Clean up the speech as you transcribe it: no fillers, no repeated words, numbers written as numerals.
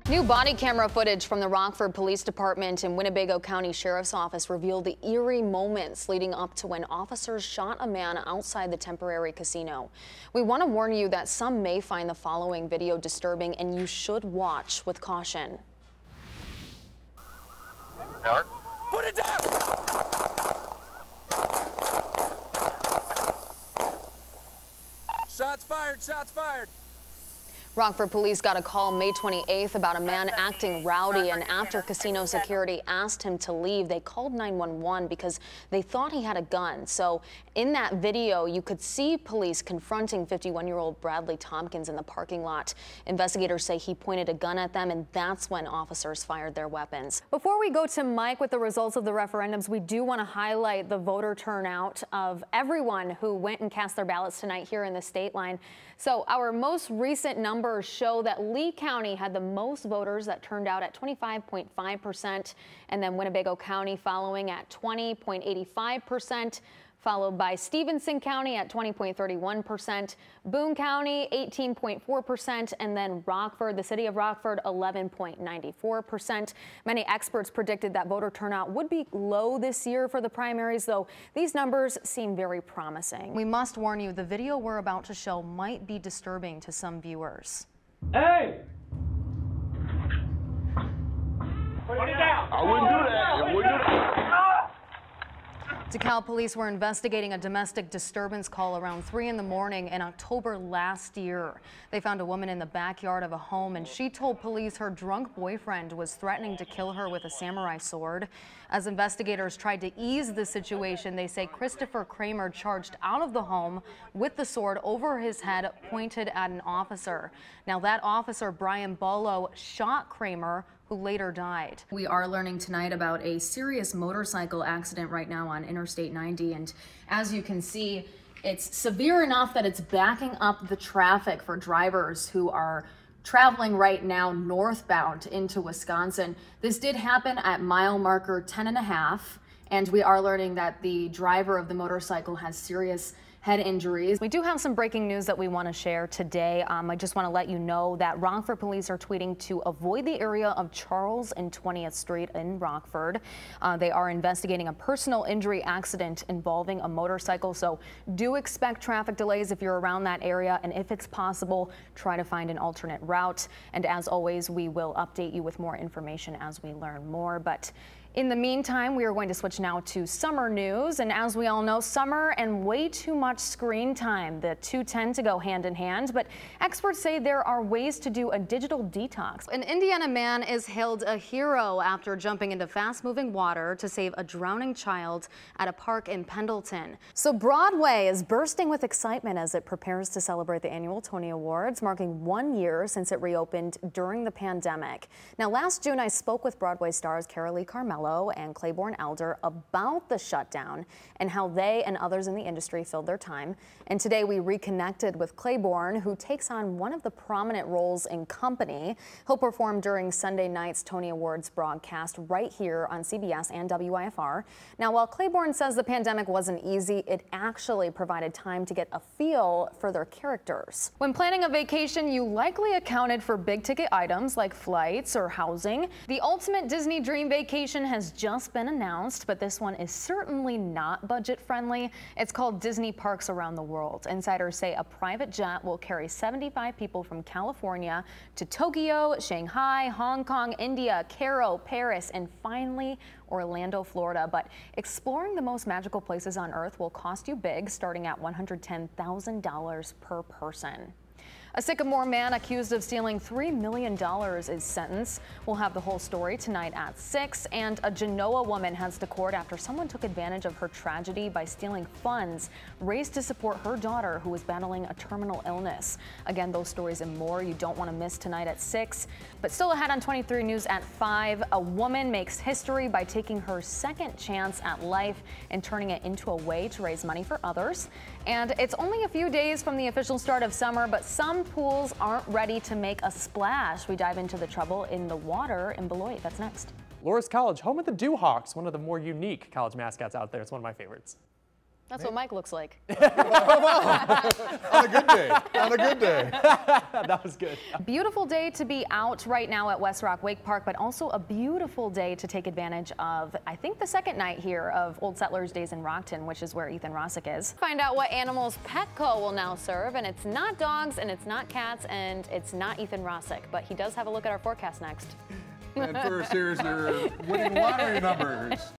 New body camera footage from the Rockford Police Department and Winnebago County Sheriff's Office revealed the eerie moments leading up to when officers shot a man outside the temporary casino. We want to warn you that some may find the following video disturbing, and you should watch with caution. Put it down! Shots fired, shots fired. Rockford police got a call May 28th about a man acting rowdy, and after casino security asked him to leave, they called 911 because they thought he had a gun. So in that video, you could see police confronting 51-year-old Bradley Tompkins in the parking lot. Investigators say he pointed a gun at them, and that's when officers fired their weapons. Before we go to Mike with the results of the referendums, we do want to highlight the voter turnout of everyone who went and cast their ballots tonight here in the state line. So our most recent numbers show that Lee County had the most voters that turned out at 25.5%, and then Winnebago County following at 20.85%, followed by Stevenson County at 20.31%, Boone County 18.4%, and then Rockford, the city of Rockford, 11.94%. Many experts predicted that voter turnout would be low this year for the primaries, though these numbers seem very promising. We must warn you, the video we're about to show might be disturbing to some viewers. Hey! Put it down! I wouldn't do that. I wouldn't do that. DeKalb police were investigating a domestic disturbance call around 3 in the morning in October last year. They found a woman in the backyard of a home, and she told police her drunk boyfriend was threatening to kill her with a samurai sword. As investigators tried to ease the situation, they say Christopher Kramer charged out of the home with the sword over his head, pointed at an officer. Now that officer, Brian Ballo, shot Kramer, who later died. We are learning tonight about a serious motorcycle accident right now on Interstate 90, and as you can see, it's severe enough that it's backing up the traffic for drivers who are traveling right now northbound into Wisconsin. This did happen at mile marker 10.5, and we are learning that the driver of the motorcycle has serious head injuries. We do have some breaking news that we want to share today. I just want to let you know that Rockford police are tweeting to avoid the area of Charles and 20th Street in Rockford. They are investigating a personal injury accident involving a motorcycle, so do expect traffic delays if you're around that area, and if it's possible, try to find an alternate route. And as always, we will update you with more information as we learn more. But in the meantime, we are going to switch now to summer news. And as we all know, summer and way too much screen time, the two tend to go hand in hand. But experts say there are ways to do a digital detox. An Indiana man is hailed a hero after jumping into fast-moving water to save a drowning child at a park in Pendleton. So Broadway is bursting with excitement as it prepares to celebrate the annual Tony Awards, marking 1 year since it reopened during the pandemic. Now, last June, I spoke with Broadway stars Carolee Carmello and Claiborne Elder about the shutdown and how they and others in the industry filled their time. And today we reconnected with Claiborne, who takes on one of the prominent roles in Company. He'll perform during Sunday night's Tony Awards broadcast right here on CBS and WIFR. Now, while Claiborne says the pandemic wasn't easy, it actually provided time to get a feel for their characters. When planning a vacation, you likely accounted for big ticket items like flights or housing. The ultimate Disney dream vacation has just been announced, but this one is certainly not budget friendly. It's called Disney Parks Around the World. Insiders say a private jet will carry 75 people from California to Tokyo, Shanghai, Hong Kong, India, Cairo, Paris, and finally Orlando, Florida. But exploring the most magical places on Earth will cost you big, starting at $110,000 per person. A Sycamore man accused of stealing $3 million is sentenced. We'll have the whole story tonight at 6. And a Genoa woman heads to court after someone took advantage of her tragedy by stealing funds raised to support her daughter, who was battling a terminal illness. Again, those stories and more you don't want to miss tonight at 6. But still ahead on 23 News at 5, a woman makes history by taking her second chance at life and turning it into a way to raise money for others. And it's only a few days from the official start of summer, but some pools aren't ready to make a splash. We dive into the trouble in the water in Beloit. That's next. Loras College, home of the Dewhawks, one of the more unique college mascots out there. It's one of my favorites. That's what Mike looks like. On a good day. On a good day. That was good. Beautiful day to be out right now at West Rock Wake Park, but also a beautiful day to take advantage of, I think, the second night here of Old Settlers Days in Rockton, which is where Ethan Rossick is. Find out what animals Petco will now serve, and it's not dogs, and it's not cats, and it's not Ethan Rossick, but he does have a look at our forecast next. And first, here's your winning lottery numbers.